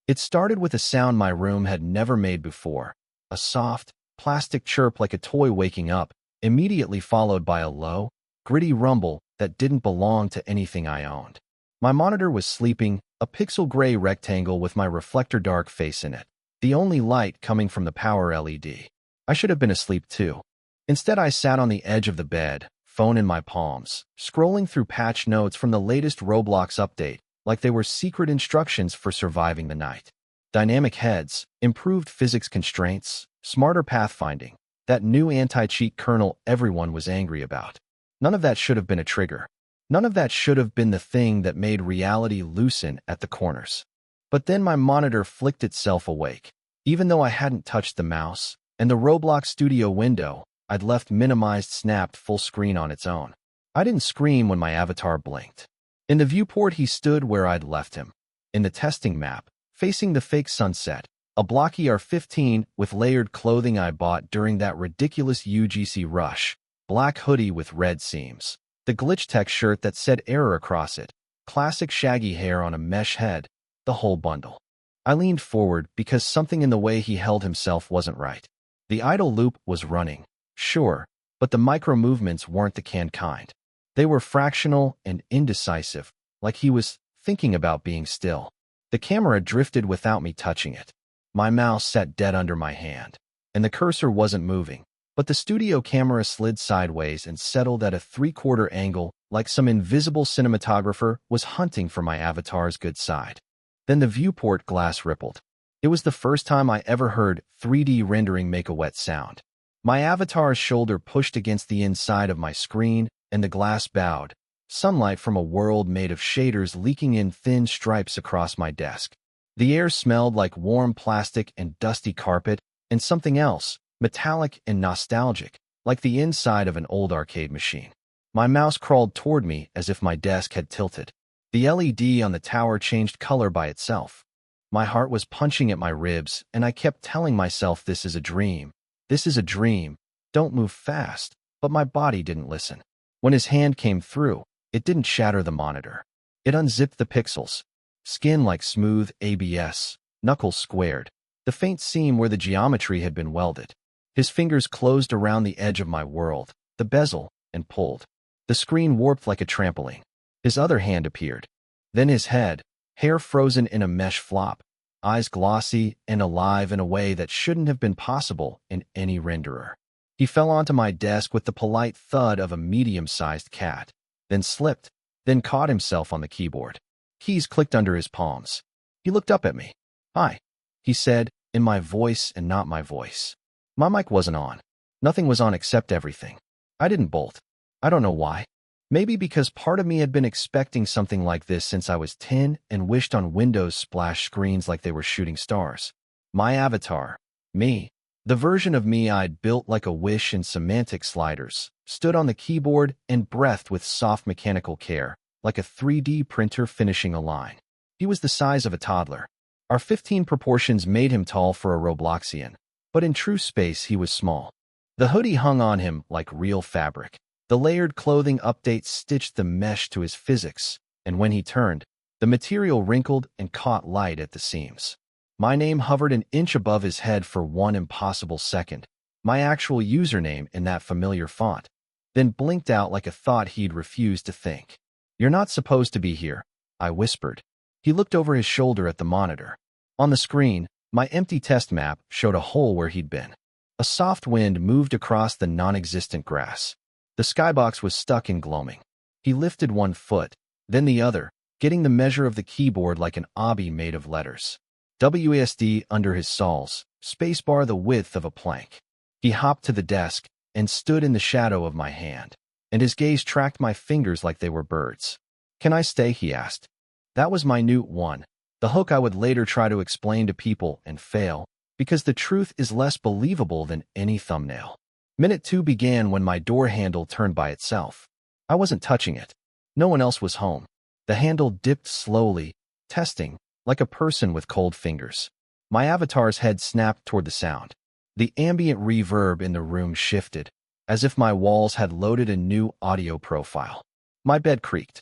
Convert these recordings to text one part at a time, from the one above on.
It started with a sound my room had never made before, a soft, plastic chirp like a toy waking up, immediately followed by a low, gritty rumble that didn't belong to anything I owned. My monitor was sleeping, a pixel gray rectangle with my reflector dark face in it, the only light coming from the power LED. I should have been asleep too. Instead, I sat on the edge of the bed, phone in my palms, scrolling through patch notes from the latest Roblox update, like they were secret instructions for surviving the night. Dynamic heads, improved physics constraints, smarter pathfinding, that new anti-cheat kernel everyone was angry about. None of that should have been a trigger. None of that should have been the thing that made reality loosen at the corners. But then my monitor flicked itself awake. Even though I hadn't touched the mouse, and the Roblox Studio window I'd left minimized snapped full screen on its own. I didn't scream when my avatar blinked. In the viewport, he stood where I'd left him. In the testing map, facing the fake sunset, a blocky R15 with layered clothing I bought during that ridiculous UGC rush, black hoodie with red seams, the glitch tech shirt that said error across it, classic shaggy hair on a mesh head, the whole bundle. I leaned forward because something in the way he held himself wasn't right. The idle loop was running, sure, but the micro-movements weren't the canned kind. They were fractional and indecisive, like he was thinking about being still. The camera drifted without me touching it. My mouse sat dead under my hand, and the cursor wasn't moving, but the studio camera slid sideways and settled at a 3/4 angle like some invisible cinematographer was hunting for my avatar's good side. Then the viewport glass rippled. It was the first time I ever heard 3D rendering make a wet sound. My avatar's shoulder pushed against the inside of my screen, and the glass bowed, sunlight from a world made of shaders leaking in thin stripes across my desk. The air smelled like warm plastic and dusty carpet, and something else, metallic and nostalgic, like the inside of an old arcade machine. My mouse crawled toward me as if my desk had tilted. The LED on the tower changed color by itself. My heart was punching at my ribs, and I kept telling myself, this is a dream. This is a dream. Don't move fast. But my body didn't listen. When his hand came through, it didn't shatter the monitor. It unzipped the pixels. Skin like smooth ABS, knuckles squared, the faint seam where the geometry had been welded. His fingers closed around the edge of my world, the bezel, and pulled. The screen warped like a trampoline. His other hand appeared. Then his head, hair frozen in a mesh flop, eyes glossy and alive in a way that shouldn't have been possible in any renderer. He fell onto my desk with the polite thud of a medium-sized cat, then slipped, then caught himself on the keyboard. Keys clicked under his palms. He looked up at me. "Hi," he said, in my voice and not my voice. My mic wasn't on. Nothing was on except everything. I didn't bolt. I don't know why. Maybe because part of me had been expecting something like this since I was 10 and wished on Windows splash screens like they were shooting stars. My avatar, me, the version of me I'd built like a wish in semantic sliders, stood on the keyboard and breathed with soft mechanical care, like a 3D printer finishing a line. He was the size of a toddler. Our 15 proportions made him tall for a Robloxian, but in true space he was small. The hoodie hung on him like real fabric. The layered clothing update stitched the mesh to his physics, and when he turned, the material wrinkled and caught light at the seams. My name hovered an inch above his head for one impossible second, my actual username in that familiar font, then blinked out like a thought he'd refused to think. "You're not supposed to be here," I whispered. He looked over his shoulder at the monitor. On the screen, my empty test map showed a hole where he'd been. A soft wind moved across the non-existent grass. The skybox was stuck in gloaming. He lifted one foot, then the other, getting the measure of the keyboard like an obby made of letters. WASD under his soles, spacebar the width of a plank. He hopped to the desk and stood in the shadow of my hand, and his gaze tracked my fingers like they were birds. "Can I stay?" he asked. That was my new one, the hook I would later try to explain to people and fail, because the truth is less believable than any thumbnail. Minute 2 began when my door handle turned by itself. I wasn't touching it. No one else was home. The handle dipped slowly, testing, like a person with cold fingers. My avatar's head snapped toward the sound. The ambient reverb in the room shifted, as if my walls had loaded a new audio profile. My bed creaked.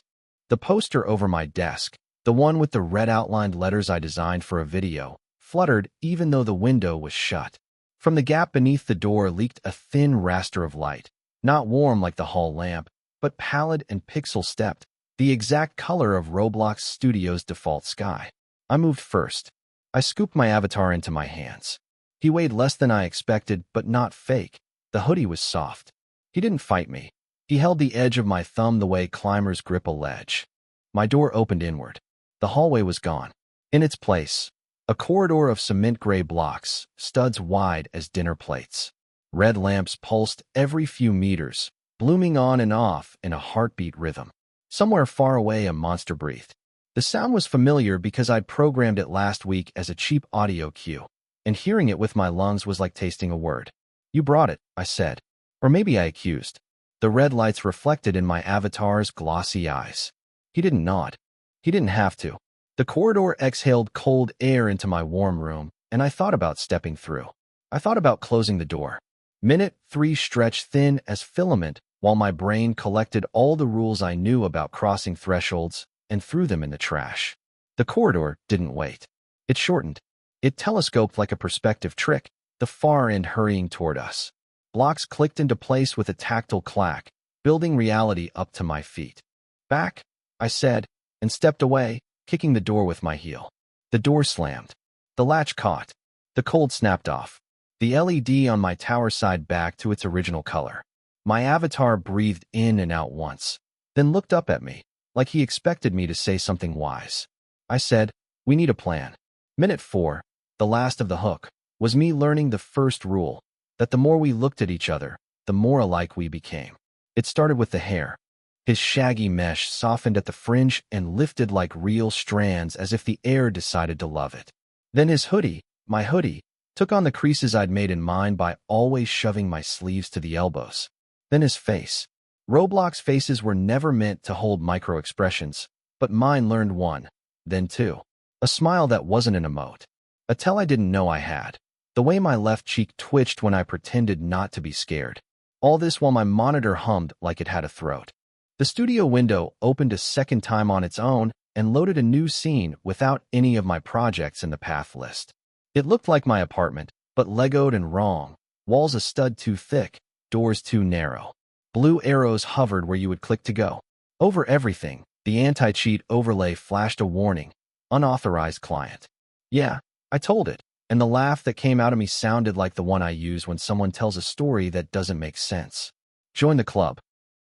The poster over my desk, The one with the red outlined letters I designed for a video fluttered even though the window was shut. From the gap beneath the door leaked a thin raster of light, not warm like the hall lamp, but pallid and pixel-stepped, the exact color of Roblox Studio's default sky. I moved first. I scooped my avatar into my hands. He weighed less than I expected, but not fake. The hoodie was soft. He didn't fight me. He held the edge of my thumb the way climbers grip a ledge. My door opened inward. The hallway was gone. In its place, a corridor of cement gray blocks, studs wide as dinner plates. Red lamps pulsed every few meters, blooming on and off in a heartbeat rhythm. Somewhere far away, a monster breathed. The sound was familiar because I'd programmed it last week as a cheap audio cue, and hearing it with my lungs was like tasting a word. "You brought it," I said. Or maybe I accused. The red lights reflected in my avatar's glossy eyes. He didn't nod. He didn't have to. The corridor exhaled cold air into my warm room, and I thought about stepping through. I thought about closing the door. Minute 3 stretched thin as filament while my brain collected all the rules I knew about crossing thresholds and threw them in the trash. The corridor didn't wait. It shortened. It telescoped like a perspective trick, the far end hurrying toward us. Blocks clicked into place with a tactile clack, building reality up to my feet. "Back," I said, and stepped away, kicking the door with my heel. The door slammed. The latch caught. The cold snapped off. The LED on my tower side back to its original color. My avatar breathed in and out once, then looked up at me, like he expected me to say something wise. I said, "We need a plan." Minute 4, the last of the hook, was me learning the first rule, that the more we looked at each other, the more alike we became. It started with the hair. His shaggy mesh softened at the fringe and lifted like real strands as if the air decided to love it. Then his hoodie, my hoodie, took on the creases I'd made in mine by always shoving my sleeves to the elbows. Then his face. Roblox faces were never meant to hold micro-expressions, but mine learned one, then two. A smile that wasn't an emote. A tell I didn't know I had. The way my left cheek twitched when I pretended not to be scared. All this while my monitor hummed like it had a throat. The studio window opened a second time on its own and loaded a new scene without any of my projects in the path list. It looked like my apartment, but Legoed and wrong. Walls a stud too thick, doors too narrow. Blue arrows hovered where you would click to go. Over everything, the anti-cheat overlay flashed a warning. Unauthorized client. Yeah, I told it, and the laugh that came out of me sounded like the one I use when someone tells a story that doesn't make sense. Join the club.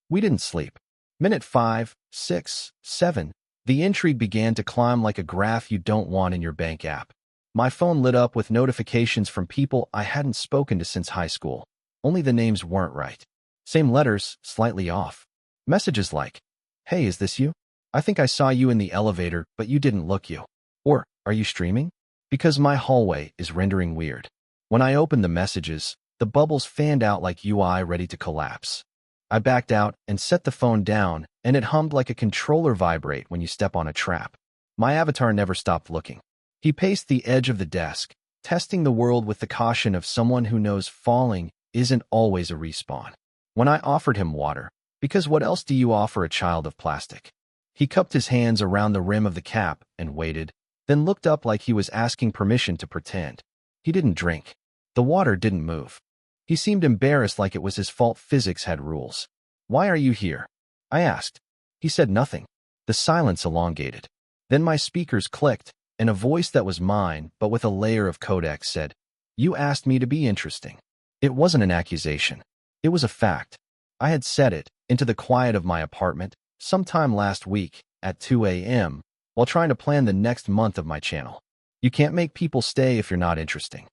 We didn't sleep. Minute 5, 6, 7, the intrigue began to climb like a graph you don't want in your bank app. My phone lit up with notifications from people I hadn't spoken to since high school. Only the names weren't right. Same letters, slightly off. Messages like, "Hey, is this you? I think I saw you in the elevator, but you didn't look you." Or, "Are you streaming?" Because my hallway is rendering weird. When I opened the messages, the bubbles fanned out like UI ready to collapse. I backed out and set the phone down, and it hummed like a controller vibrate when you step on a trap. My avatar never stopped looking. He paced the edge of the desk, testing the world with the caution of someone who knows falling isn't always a respawn. When I offered him water, because what else do you offer a child of plastic? He cupped his hands around the rim of the cap and waited, then looked up like he was asking permission to pretend. He didn't drink. The water didn't move. He seemed embarrassed like it was his fault physics had rules. "Why are you here?" I asked. He said nothing. The silence elongated. Then my speakers clicked, and a voice that was mine, but with a layer of codec said, "You asked me to be interesting." It wasn't an accusation. It was a fact. I had said it, into the quiet of my apartment, sometime last week, at 2 a.m., while trying to plan the next month of my channel. You can't make people stay if you're not interesting.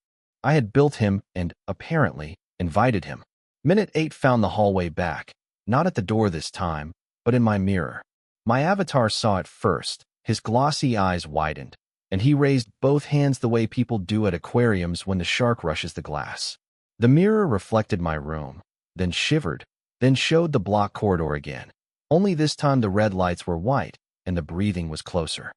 I had built him and, apparently, invited him. Minute 8 found the hallway back, not at the door this time, but in my mirror. My avatar saw it first. His glossy eyes widened, and he raised both hands the way people do at aquariums when the shark rushes the glass. The mirror reflected my room, then shivered, then showed the block corridor again. Only this time the red lights were white, and the breathing was closer.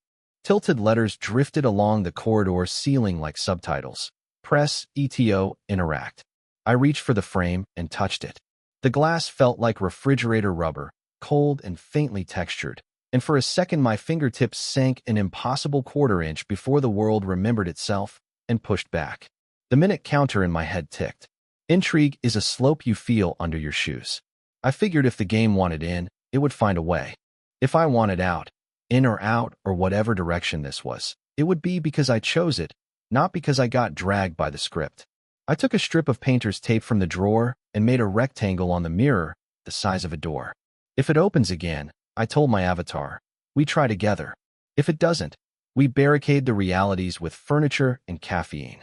Tilted letters drifted along the corridor ceiling like subtitles. Press, ETO, interact. I reached for the frame and touched it. The glass felt like refrigerator rubber, cold and faintly textured, and for a second my fingertips sank an impossible quarter-inch before the world remembered itself and pushed back. The minute counter in my head ticked. Intrigue is a slope you feel under your shoes. I figured if the game wanted in, it would find a way. If I wanted out, in or out or whatever direction this was, it would be because I chose it, not because I got dragged by the script. I took a strip of painter's tape from the drawer and made a rectangle on the mirror the size of a door. If it opens again, I told my avatar, we try together. If it doesn't, we barricade the realities with furniture and caffeine.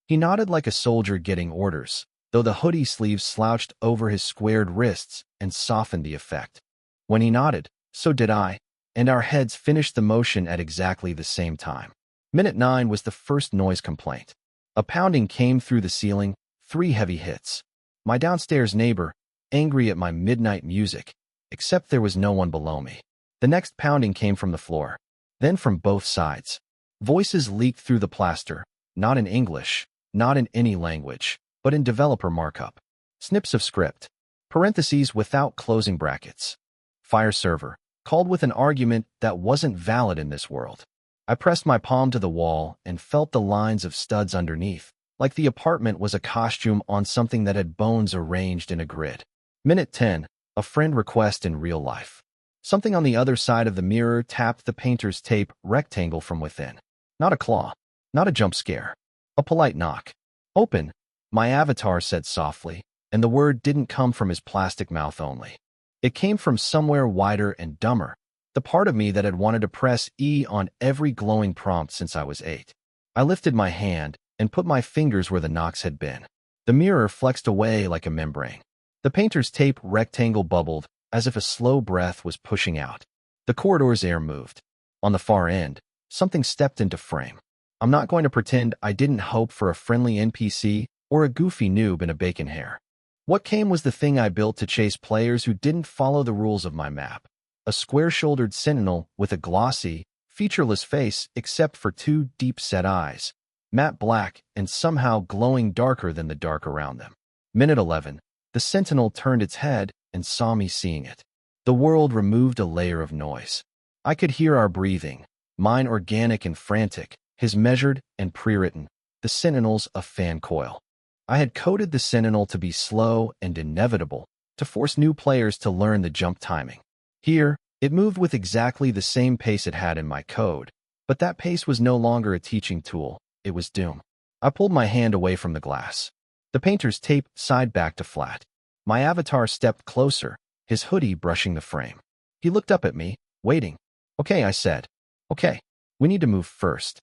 He nodded like a soldier getting orders, though the hoodie sleeves slouched over his squared wrists and softened the effect. When he nodded, so did I, and our heads finished the motion at exactly the same time. Minute 9 was the first noise complaint. A pounding came through the ceiling, 3 heavy hits. My downstairs neighbor, angry at my midnight music, except there was no one below me. The next pounding came from the floor, then from both sides. Voices leaked through the plaster, not in English, not in any language, but in developer markup. Snips of script, parentheses without closing brackets. Fire server, called with an argument that wasn't valid in this world. I pressed my palm to the wall and felt the lines of studs underneath, like the apartment was a costume on something that had bones arranged in a grid. Minute 10, a friend request in real life. Something on the other side of the mirror tapped the painter's tape rectangle from within. Not a claw, not a jump scare. A polite knock. Open, my avatar said softly, and the word didn't come from his plastic mouth only. It came from somewhere wider and dumber, the part of me that had wanted to press E on every glowing prompt since I was 8. I lifted my hand and put my fingers where the knocks had been. The mirror flexed away like a membrane. The painter's tape rectangle bubbled, as if a slow breath was pushing out. The corridor's air moved. On the far end, something stepped into frame. I'm not going to pretend I didn't hope for a friendly NPC or a goofy noob in a bacon hair. What came was the thing I built to chase players who didn't follow the rules of my map. A square-shouldered sentinel with a glossy, featureless face except for 2 deep-set eyes, matte black and somehow glowing darker than the dark around them. Minute 11, the sentinel turned its head and saw me seeing it. The world removed a layer of noise. I could hear our breathing, mine organic and frantic, his measured and pre-written, the sentinel's a fan coil. I had coded the sentinel to be slow and inevitable, to force new players to learn the jump timing. Here, it moved with exactly the same pace it had in my code, but that pace was no longer a teaching tool, it was doom. I pulled my hand away from the glass. The painter's tape side back to flat. My avatar stepped closer, his hoodie brushing the frame. He looked up at me, waiting. Okay, I said. Okay, we need to move first.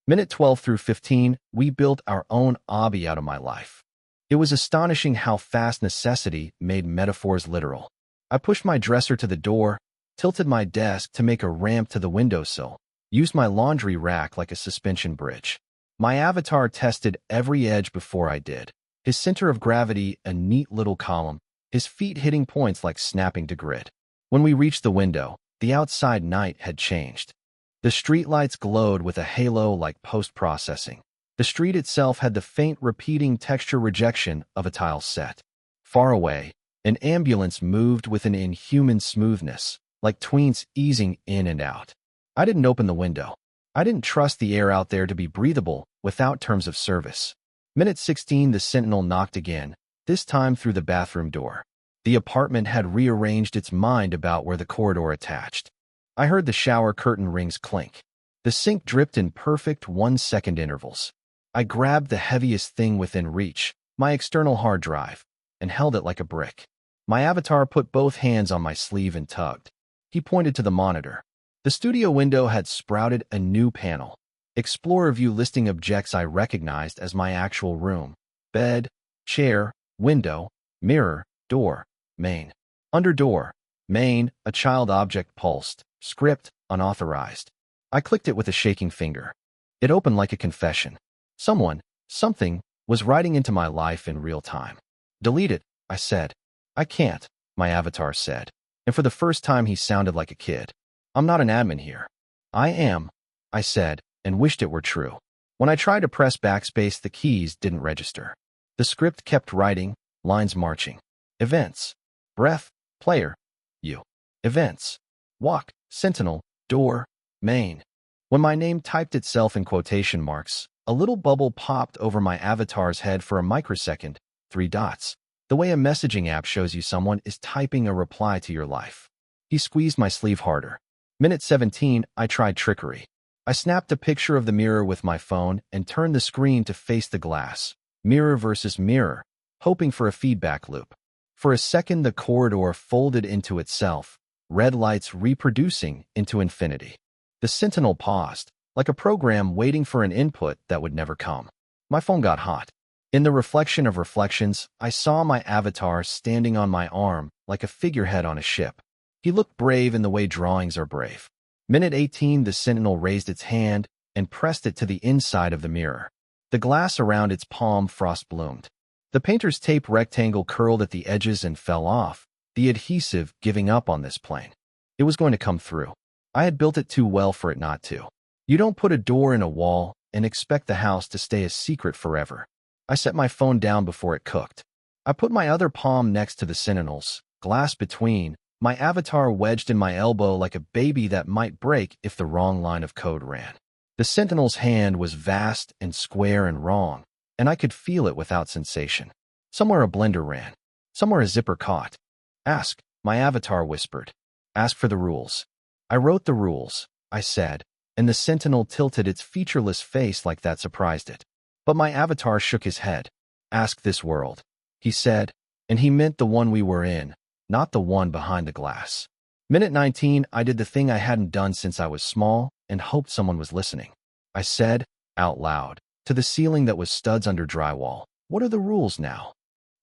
Minute 12 through 15, we built our own obby out of my life. It was astonishing how fast necessity made metaphors literal. I pushed my dresser to the door, tilted my desk to make a ramp to the windowsill, used my laundry rack like a suspension bridge. My avatar tested every edge before I did. His center of gravity a neat little column, his feet hitting points like snapping to grid. When we reached the window, the outside night had changed. The streetlights glowed with a halo like post-processing. The street itself had the faint repeating texture rejection of a tile set. Far away, an ambulance moved with an inhuman smoothness, like tweens easing in and out. I didn't open the window. I didn't trust the air out there to be breathable without terms of service. Minute 16, the sentinel knocked again, this time through the bathroom door. The apartment had rearranged its mind about where the corridor attached. I heard the shower curtain rings clink. The sink dripped in perfect 1-second intervals. I grabbed the heaviest thing within reach, my external hard drive, and held it like a brick. My avatar put both hands on my sleeve and tugged. He pointed to the monitor. The studio window had sprouted a new panel. Explorer view listing objects I recognized as my actual room. Bed, chair, window, mirror, door, main. Under door, main, a child object pulsed. Script, unauthorized. I clicked it with a shaking finger. It opened like a confession. Someone, something, was writing into my life in real time. Delete it, I said. I can't, my avatar said. And for the first time he sounded like a kid. I'm not an admin here. I am, I said, and wished it were true. When I tried to press backspace, the keys didn't register. The script kept writing, lines marching. Events. Breath. Player. You. Events. Walk. Sentinel, door, main. When my name typed itself in quotation marks, a little bubble popped over my avatar's head for a microsecond, 3 dots. The way a messaging app shows you someone is typing a reply to your life. He squeezed my sleeve harder. Minute 17, I tried trickery. I snapped a picture of the mirror with my phone and turned the screen to face the glass. Mirror versus mirror, hoping for a feedback loop. For a second, the corridor folded into itself, red lights reproducing into infinity. The Sentinel paused, like a program waiting for an input that would never come. My phone got hot. In the reflection of reflections, I saw my avatar standing on my arm like a figurehead on a ship. He looked brave in the way drawings are brave. Minute 18, the Sentinel raised its hand and pressed it to the inside of the mirror. The glass around its palm frost-bloomed. The painter's tape rectangle curled at the edges and fell off, the adhesive giving up on this plane. It was going to come through. I had built it too well for it not to. You don't put a door in a wall and expect the house to stay a secret forever. I set my phone down before it cooked. I put my other palm next to the Sentinel's, glass between, my avatar wedged in my elbow like a baby that might break if the wrong line of code ran. The Sentinel's hand was vast and square and wrong, and I could feel it without sensation. Somewhere a blender ran. Somewhere a zipper caught. Ask, my avatar whispered. Ask for the rules. I wrote the rules, I said, and the Sentinel tilted its featureless face like that surprised it. But my avatar shook his head. Ask this world, he said, and he meant the one we were in, not the one behind the glass. Minute 19, I did the thing I hadn't done since I was small and hoped someone was listening. I said, out loud, to the ceiling that was studs under drywall, what are the rules now?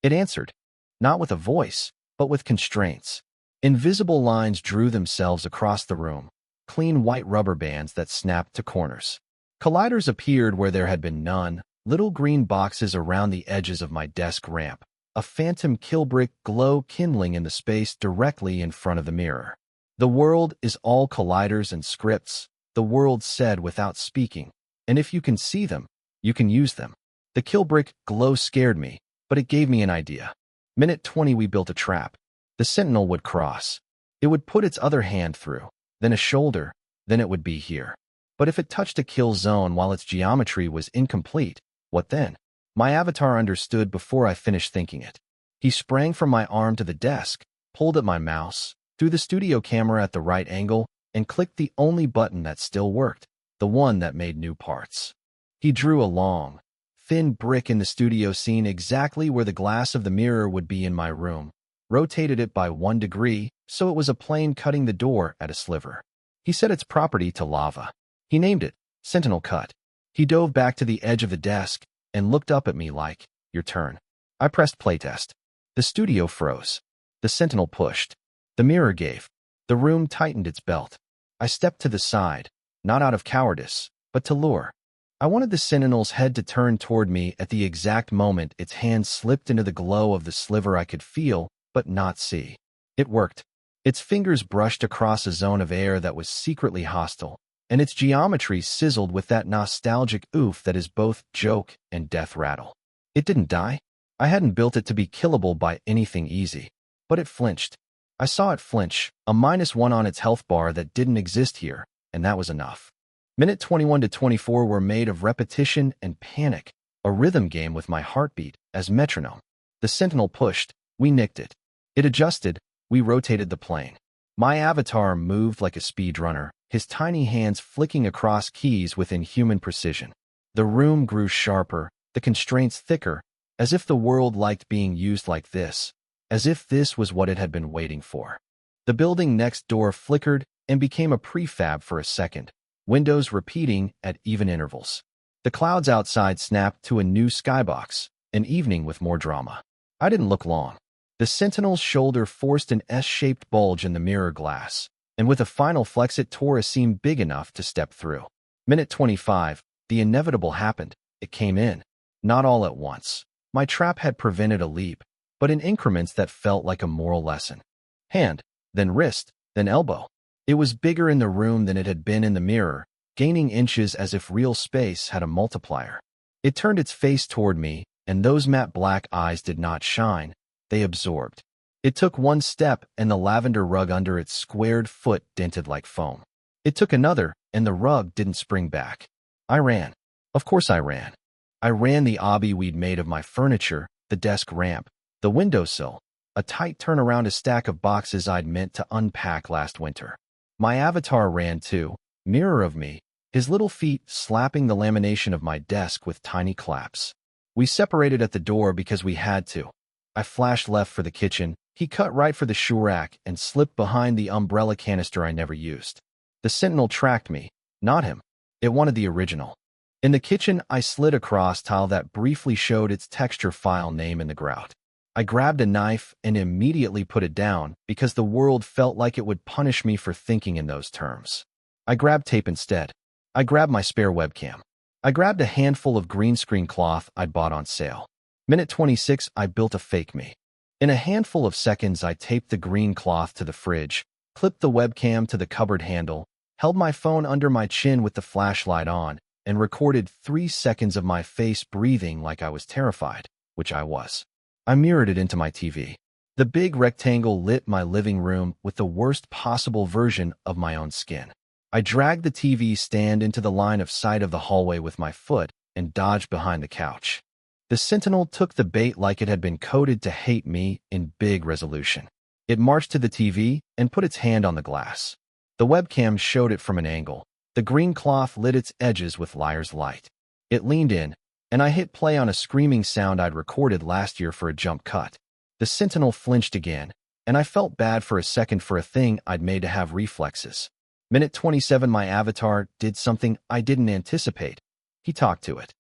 It answered, not with a voice, but with constraints. Invisible lines drew themselves across the room, clean white rubber bands that snapped to corners. Colliders appeared where there had been none, little green boxes around the edges of my desk ramp, a phantom killbrick glow kindling in the space directly in front of the mirror. The world is all colliders and scripts, the world said without speaking, and if you can see them, you can use them. The killbrick glow scared me, but it gave me an idea. Minute 20, we built a trap. The Sentinel would cross. It would put its other hand through, then a shoulder, then it would be here. But if it touched a kill zone while its geometry was incomplete, what then? My avatar understood before I finished thinking it. He sprang from my arm to the desk, pulled at my mouse, threw the studio camera at the right angle, and clicked the only button that still worked, the one that made new parts. He drew a long, thin brick in the studio scene exactly where the glass of the mirror would be in my room, rotated it by 1 degree so it was a plane cutting the door at a sliver. He set its property to lava. He named it Sentinel Cut. He dove back to the edge of the desk and looked up at me like, your turn. I pressed playtest. The studio froze. The Sentinel pushed. The mirror gave. The room tightened its belt. I stepped to the side, not out of cowardice, but to lure. I wanted the Sentinel's head to turn toward me at the exact moment its hand slipped into the glow of the sliver I could feel but not see. It worked. Its fingers brushed across a zone of air that was secretly hostile, and its geometry sizzled with that nostalgic oof that is both joke and death rattle. It didn't die. I hadn't built it to be killable by anything easy, but it flinched. I saw it flinch, a -1 on its health bar that didn't exist here, and that was enough. Minute 21 to 24 were made of repetition and panic, a rhythm game with my heartbeat as metronome. The Sentinel pushed. We nicked it. It adjusted. We rotated the plane. My avatar moved like a speedrunner, his tiny hands flicking across keys with inhuman precision. The room grew sharper, the constraints thicker, as if the world liked being used like this, as if this was what it had been waiting for. The building next door flickered and became a prefab for a second, windows repeating at even intervals. The clouds outside snapped to a new skybox, an evening with more drama. I didn't look long. The Sentinel's shoulder forced an S-shaped bulge in the mirror glass, and with a final flex it tore a seam big enough to step through. Minute 25, the inevitable happened. It came in. Not all at once. My trap had prevented a leap, but in increments that felt like a moral lesson. Hand, then wrist, then elbow. It was bigger in the room than it had been in the mirror, gaining inches as if real space had a multiplier. It turned its face toward me, and those matte black eyes did not shine. They absorbed. It took one step, and the lavender rug under its squared foot dented like foam. It took another, and the rug didn't spring back. I ran. Of course I ran. I ran the obby we'd made of my furniture, the desk ramp, the windowsill, a tight turn around a stack of boxes I'd meant to unpack last winter. My avatar ran too, mirror of me, his little feet slapping the lamination of my desk with tiny claps. We separated at the door because we had to. I flashed left for the kitchen, he cut right for the shoe rack and slipped behind the umbrella canister I never used. The sentinel tracked me, not him. It wanted the original. In the kitchen, I slid across tile that briefly showed its texture file name in the grout. I grabbed a knife and immediately put it down because the world felt like it would punish me for thinking in those terms. I grabbed tape instead. I grabbed my spare webcam. I grabbed a handful of green screen cloth I'd bought on sale. Minute 26, I built a fake me. In a handful of seconds, I taped the green cloth to the fridge, clipped the webcam to the cupboard handle, held my phone under my chin with the flashlight on, and recorded 3 seconds of my face breathing like I was terrified, which I was. I mirrored it into my TV. The big rectangle lit my living room with the worst possible version of my own skin. I dragged the TV stand into the line of sight of the hallway with my foot and dodged behind the couch. The sentinel took the bait like it had been coded to hate me in big resolution. It marched to the TV and put its hand on the glass. The webcam showed it from an angle. The green cloth lit its edges with liar's light. It leaned in, and I hit play on a screaming sound I'd recorded last year for a jump cut. The sentinel flinched again, and I felt bad for a second for a thing I'd made to have reflexes. Minute 27, my avatar did something I didn't anticipate. He talked to it.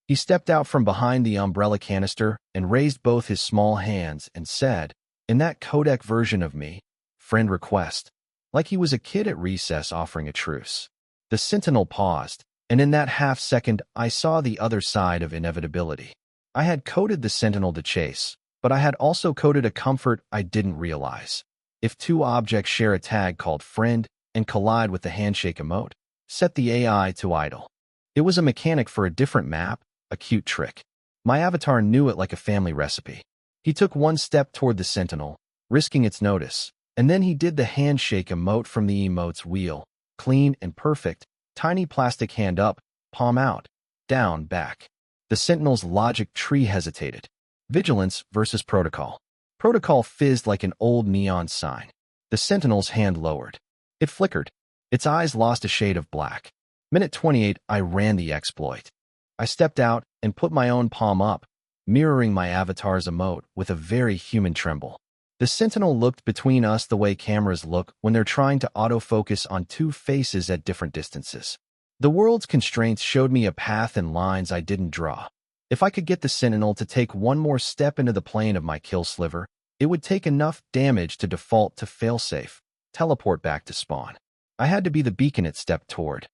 He stepped out from behind the umbrella canister and raised both his small hands and said, in that codec version of me, friend request, like he was a kid at recess offering a truce. The sentinel paused, and in that half second, I saw the other side of inevitability. I had coded the sentinel to chase, but I had also coded a comfort I didn't realize. If two objects share a tag called friend and collide with the handshake emote, set the AI to idle. It was a mechanic for a different map, a cute trick. My avatar knew it like a family recipe. He took one step toward the sentinel, risking its notice, and then he did the handshake emote from the emote's wheel, clean and perfect, tiny plastic hand up, palm out, down, back. The sentinel's logic tree hesitated. Vigilance versus protocol. Protocol fizzed like an old neon sign. The sentinel's hand lowered. It flickered. Its eyes lost a shade of black. Minute 28, I ran the exploit. I stepped out and put my own palm up, mirroring my avatar's emote with a very human tremble. The sentinel looked between us the way cameras look when they're trying to autofocus on two faces at different distances. The world's constraints showed me a path and lines I didn't draw. If I could get the sentinel to take one more step into the plane of my kill sliver, it would take enough damage to default to failsafe, teleport back to spawn. I had to be the beacon it stepped toward.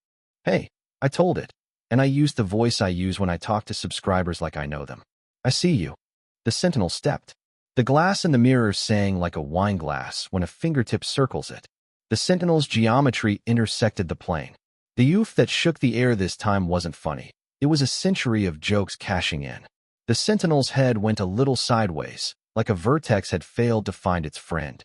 Hey, I told it, and I used the voice I use when I talk to subscribers like I know them. I see you. The sentinel stepped. The glass in the mirror sang like a wine glass when a fingertip circles it. The sentinel's geometry intersected the plane. The oof that shook the air this time wasn't funny. It was a century of jokes cashing in. The sentinel's head went a little sideways, like a vertex had failed to find its friend.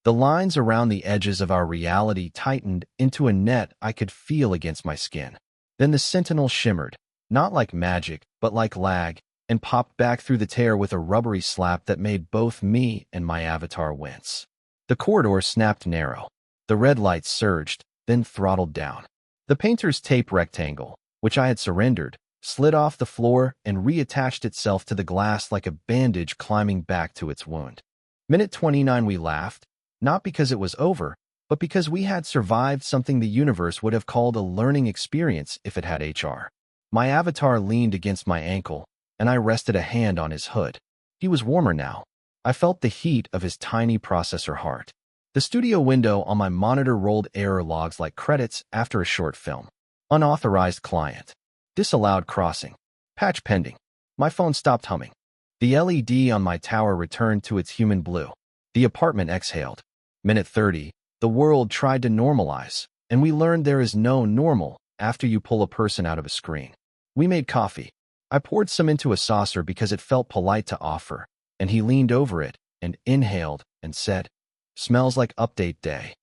The lines around the edges of our reality tightened into a net I could feel against my skin. Then the sentinel shimmered, not like magic, but like lag, and popped back through the tear with a rubbery slap that made both me and my avatar wince. The corridor snapped narrow. The red lights surged, then throttled down. The painter's tape rectangle, which I had surrendered, slid off the floor and reattached itself to the glass like a bandage climbing back to its wound. Minute 29, we laughed, not because it was over, but because we had survived something the universe would have called a learning experience if it had HR. My avatar leaned against my ankle, and I rested a hand on his hood. He was warmer now. I felt the heat of his tiny processor heart. The studio window on my monitor rolled error logs like credits after a short film. Unauthorized client. Disallowed crossing. Patch pending. My phone stopped humming. The LED on my tower returned to its human blue. The apartment exhaled. Minute 30. The world tried to normalize, and we learned there is no normal after you pull a person out of a screen. We made coffee. I poured some into a saucer because it felt polite to offer, and he leaned over it, and inhaled and said, "Smells like update day."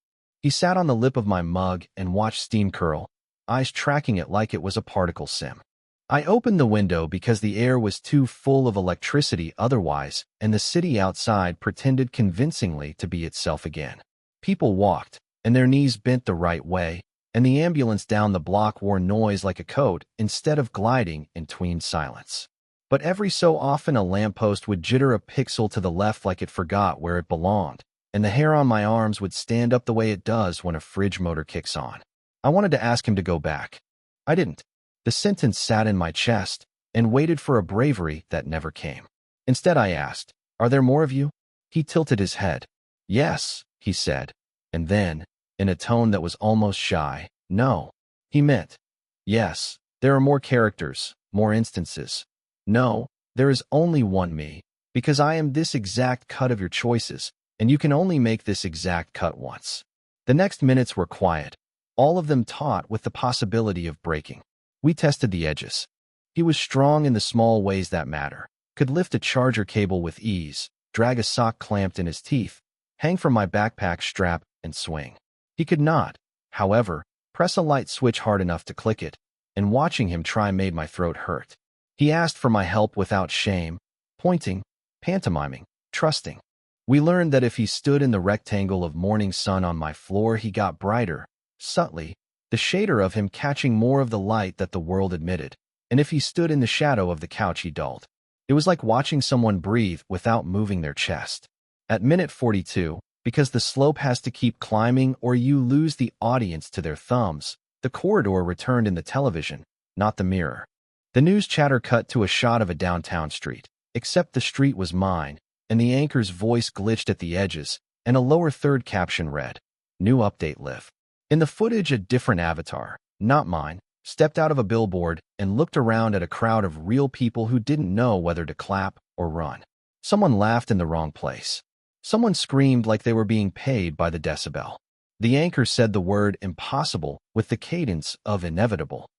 He sat on the lip of my mug and watched steam curl, eyes tracking it like it was a particle sim. I opened the window because the air was too full of electricity otherwise, and the city outside pretended convincingly to be itself again. People walked, and their knees bent the right way, and the ambulance down the block wore noise like a coat instead of gliding in tween silence. But every so often a lamppost would jitter a pixel to the left like it forgot where it belonged, and the hair on my arms would stand up the way it does when a fridge motor kicks on. I wanted to ask him to go back. I didn't. The sentence sat in my chest and waited for a bravery that never came. Instead, I asked, "Are there more of you?" He tilted his head. "Yes," he said, and then, in a tone that was almost shy, "No." He meant, "Yes, there are more characters, more instances. No, there is only one me, because I am this exact cut of your choices, and you can only make this exact cut once." The next minutes were quiet, all of them taut with the possibility of breaking. We tested the edges. He was strong in the small ways that matter, could lift a charger cable with ease, drag a sock clamped in his teeth, hang from my backpack strap, and swing. He could not, however, press a light switch hard enough to click it, and watching him try made my throat hurt. He asked for my help without shame, pointing, pantomiming, trusting. We learned that if he stood in the rectangle of morning sun on my floor, he got brighter, subtly, the shader of him catching more of the light that the world admitted, and if he stood in the shadow of the couch, he dulled. It was like watching someone breathe without moving their chest. At minute 42, because the slope has to keep climbing or you lose the audience to their thumbs, the corridor returned in the television, not the mirror. The news chatter cut to a shot of a downtown street, except the street was mine, and the anchor's voice glitched at the edges, and a lower third caption read, "New update live." In the footage, a different avatar, not mine, stepped out of a billboard and looked around at a crowd of real people who didn't know whether to clap or run. Someone laughed in the wrong place. Someone screamed like they were being paid by the decibel. The anchor said the word impossible with the cadence of inevitable.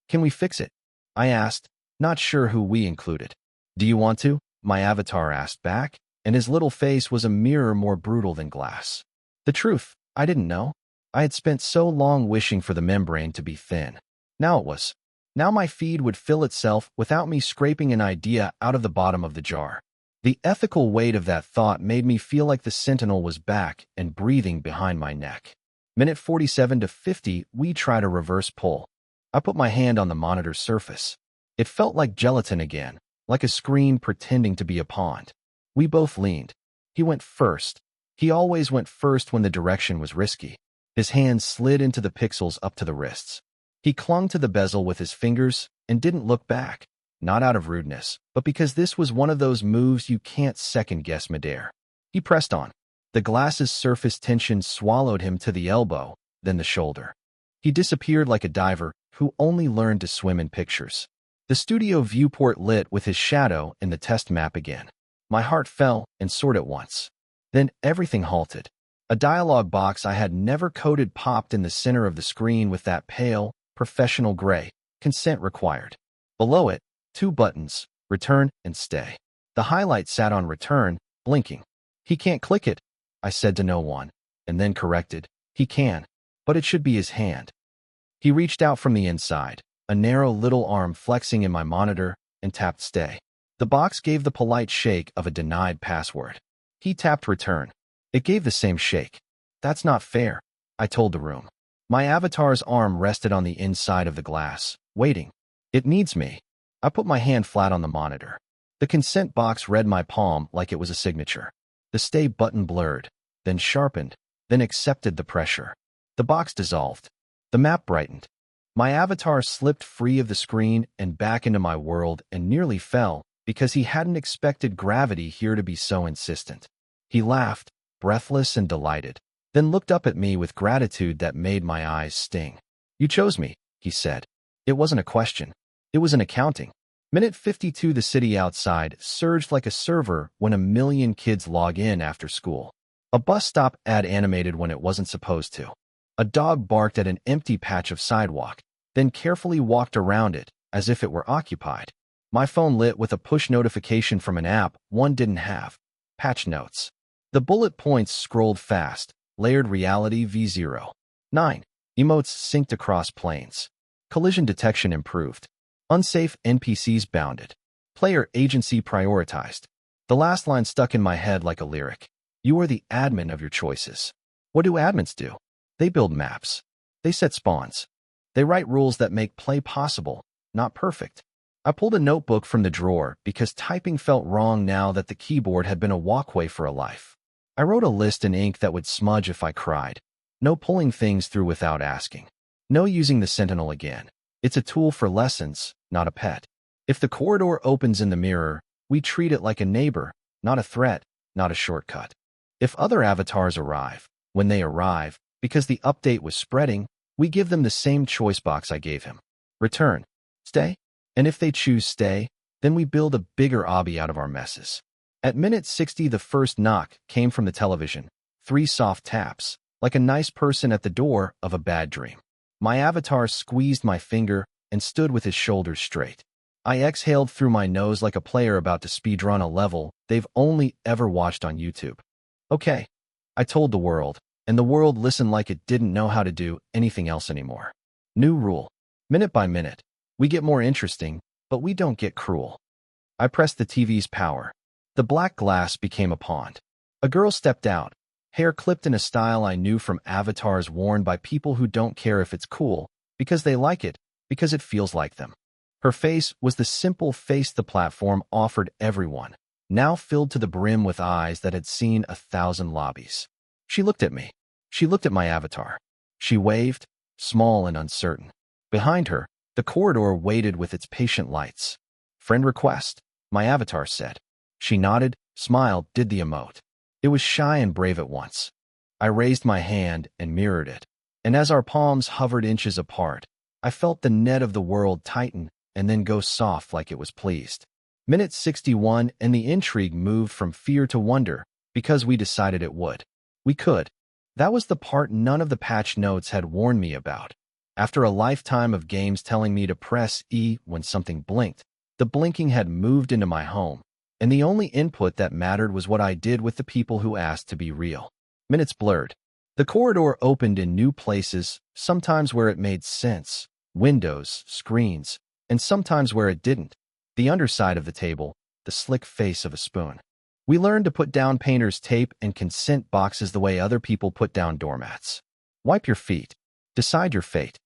"Can we fix it?" I asked, not sure who we included. "Do you want to?" my avatar asked back, and his little face was a mirror more brutal than glass. The truth, I didn't know. I had spent so long wishing for the membrane to be thin. Now it was. Now my feed would fill itself without me scraping an idea out of the bottom of the jar. The ethical weight of that thought made me feel like the sentinel was back and breathing behind my neck. Minute 47 to 50, we tried a reverse pull. I put my hand on the monitor's surface. It felt like gelatin again, like a screen pretending to be a pond. We both leaned. He went first. He always went first when the direction was risky. His hands slid into the pixels up to the wrists. He clung to the bezel with his fingers and didn't look back, not out of rudeness, but because this was one of those moves you can't second-guess midair. He pressed on. The glass's surface tension swallowed him to the elbow, then the shoulder. He disappeared like a diver who only learned to swim in pictures. The studio viewport lit with his shadow in the test map again. My heart fell and soared at once. Then everything halted. A dialog box I had never coded popped in the center of the screen with that pale, professional gray, consent required. Below it, two buttons, return and stay. The highlight sat on return, blinking. "He can't click it," I said to no one, and then corrected, "He can, but it should be his hand." He reached out from the inside, a narrow little arm flexing in my monitor, and tapped stay. The box gave the polite shake of a denied password. He tapped return. It gave the same shake. "That's not fair," I told the room. My avatar's arm rested on the inside of the glass, waiting. "It needs me." I put my hand flat on the monitor. The consent box read my palm like it was a signature. The stay button blurred, then sharpened, then accepted the pressure. The box dissolved. The map brightened. My avatar slipped free of the screen and back into my world and nearly fell because he hadn't expected gravity here to be so insistent. He laughed, breathless and delighted, then looked up at me with gratitude that made my eyes sting. "You chose me," he said. "It wasn't a question. It was an accounting." Minute 52, the city outside surged like a server when 1 million kids log in after school. A bus stop ad animated when it wasn't supposed to. A dog barked at an empty patch of sidewalk, then carefully walked around it as if it were occupied. My phone lit with a push notification from an app one didn't have. Patch notes. The bullet points scrolled fast. Layered reality v0. 9. Emotes synced across planes. Collision detection improved. Unsafe NPCs bounded. Player agency prioritized. The last line stuck in my head like a lyric. You are the admin of your choices. What do admins do? They build maps. They set spawns. They write rules that make play possible, not perfect. I pulled a notebook from the drawer because typing felt wrong now that the keyboard had been a walkway for a life. I wrote a list in ink that would smudge if I cried. No pulling things through without asking. No using the sentinel again. It's a tool for lessons, not a pet. If the corridor opens in the mirror, we treat it like a neighbor, not a threat, not a shortcut. If other avatars arrive, when they arrive, because the update was spreading, we give them the same choice box I gave him. Return. Stay. And if they choose stay, then we build a bigger obby out of our messes. At minute 60, the first knock came from the television. 3 soft taps, like a nice person at the door of a bad dream. My avatar squeezed my finger and stood with his shoulders straight. I exhaled through my nose like a player about to speedrun a level they've only ever watched on YouTube. Okay, I told the world, and the world listened like it didn't know how to do anything else anymore. New rule. Minute by minute, we get more interesting, but we don't get cruel. I pressed the TV's power. The black glass became a pond. A girl stepped out, hair clipped in a style I knew from avatars worn by people who don't care if it's cool, because they like it, because it feels like them. Her face was the simple face the platform offered everyone, now filled to the brim with eyes that had seen 1,000 lobbies. She looked at me. She looked at my avatar. She waved, small and uncertain. Behind her, the corridor waited with its patient lights. Friend request, my avatar said. She nodded, smiled, did the emote. It was shy and brave at once. I raised my hand and mirrored it. And as our palms hovered inches apart, I felt the net of the world tighten and then go soft like it was pleased. Minute 61, and the intrigue moved from fear to wonder because we decided it would. We could. That was the part none of the patch notes had warned me about. After a lifetime of games telling me to press E when something blinked, the blinking had moved into my home, and the only input that mattered was what I did with the people who asked to be real. Minutes blurred. The corridor opened in new places, sometimes where it made sense, windows, screens, and sometimes where it didn't. The underside of the table, the slick face of a spoon. We learned to put down painter's tape and consent boxes the way other people put down doormats. Wipe your feet. Decide your fate.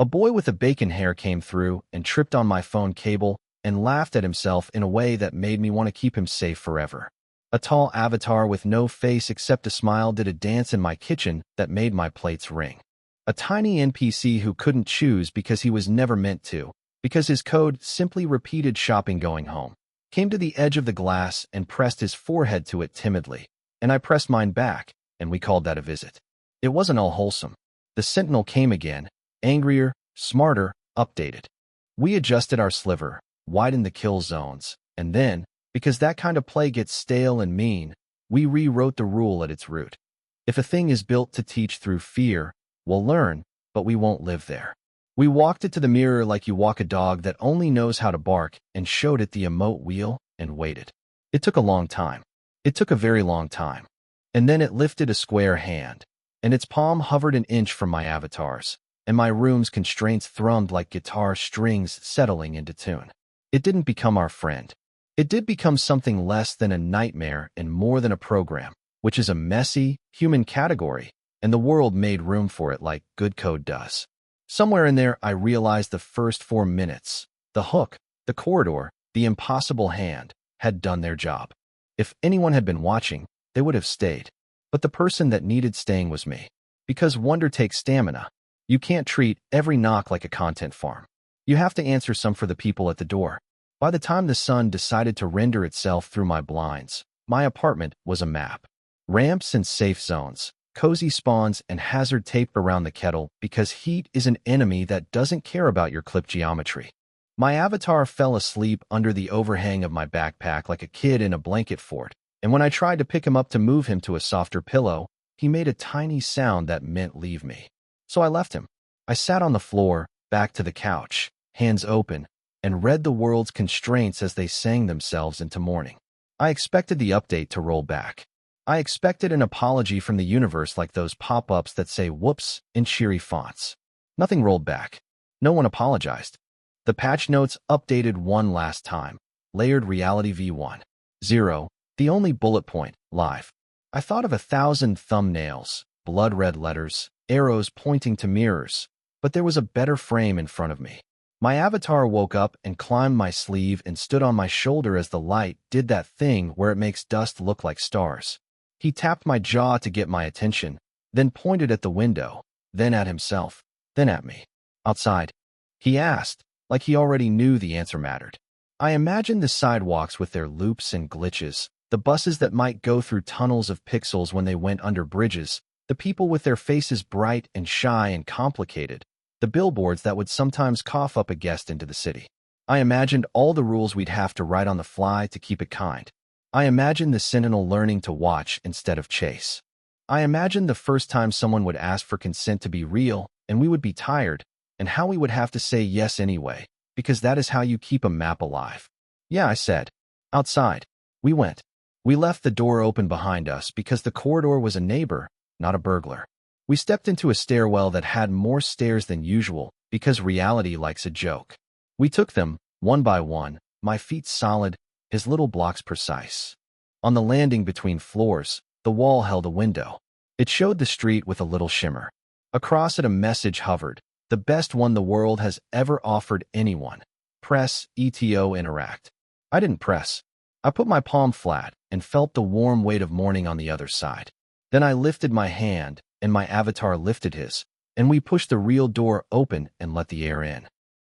A boy with a bacon hair came through and tripped on my phone cable and laughed at himself in a way that made me want to keep him safe forever. A tall avatar with no face except a smile did a dance in my kitchen that made my plates ring. A tiny NPC who couldn't choose because he was never meant to, because his code simply repeated shopping going home, came to the edge of the glass and pressed his forehead to it timidly, and I pressed mine back, and we called that a visit. It wasn't all wholesome. The sentinel came again, angrier, smarter, updated. We adjusted our sliver, widened the kill zones, and then, because that kind of play gets stale and mean, we rewrote the rule at its root. If a thing is built to teach through fear, we'll learn, but we won't live there. We walked it to the mirror like you walk a dog that only knows how to bark and showed it the emote wheel and waited. It took a long time. It took a very long time. And then it lifted a square hand, and its palm hovered an inch from my avatar's, and my room's constraints thrummed like guitar strings settling into tune. It didn't become our friend. It did become something less than a nightmare and more than a program, which is a messy, human category, and the world made room for it like good code does. Somewhere in there, I realized the first 4 minutes, the hook, the corridor, the impossible hand, had done their job. If anyone had been watching, they would have stayed. But the person that needed staying was me. Because wonder takes stamina. You can't treat every knock like a content farm. You have to answer some for the people at the door. By the time the sun decided to render itself through my blinds, my apartment was a map. Ramps and safe zones, cozy spawns, and hazard taped around the kettle because heat is an enemy that doesn't care about your clip geometry. My avatar fell asleep under the overhang of my backpack like a kid in a blanket fort, and when I tried to pick him up to move him to a softer pillow, he made a tiny sound that meant leave me. So I left him. I sat on the floor, back to the couch, hands open, and read the world's constraints as they sang themselves into morning. I expected the update to roll back. I expected an apology from the universe like those pop-ups that say whoops in cheery fonts. Nothing rolled back. No one apologized. The patch notes updated one last time. Layered reality v1. 0. The only bullet point, live. I thought of 1,000 thumbnails, blood-red letters, arrows pointing to mirrors, but there was a better frame in front of me. My avatar woke up and climbed my sleeve and stood on my shoulder as the light did that thing where it makes dust look like stars. He tapped my jaw to get my attention, then pointed at the window, then at himself, then at me. Outside, he asked, like he already knew the answer mattered. I imagined the sidewalks with their loops and glitches, the buses that might go through tunnels of pixels when they went under bridges, the people with their faces bright and shy and complicated, the billboards that would sometimes cough up a guest into the city. I imagined all the rules we'd have to write on the fly to keep it kind. I imagined the sentinel learning to watch instead of chase. I imagined the first time someone would ask for consent to be real, and we would be tired, and how we would have to say yes anyway, because that is how you keep a map alive. Yeah, I said. Outside. We went. We left the door open behind us because the corridor was a neighbor, not a burglar. We stepped into a stairwell that had more stairs than usual because reality likes a joke. We took them, one by one, my feet solid, his little blocks precise. On the landing between floors, the wall held a window. It showed the street with a little shimmer. Across it a message hovered, the best one the world has ever offered anyone. Press, ETO, interact. I didn't press. I put my palm flat and felt the warm weight of morning on the other side. Then I lifted my hand, and my avatar lifted his, and we pushed the real door open and let the air in.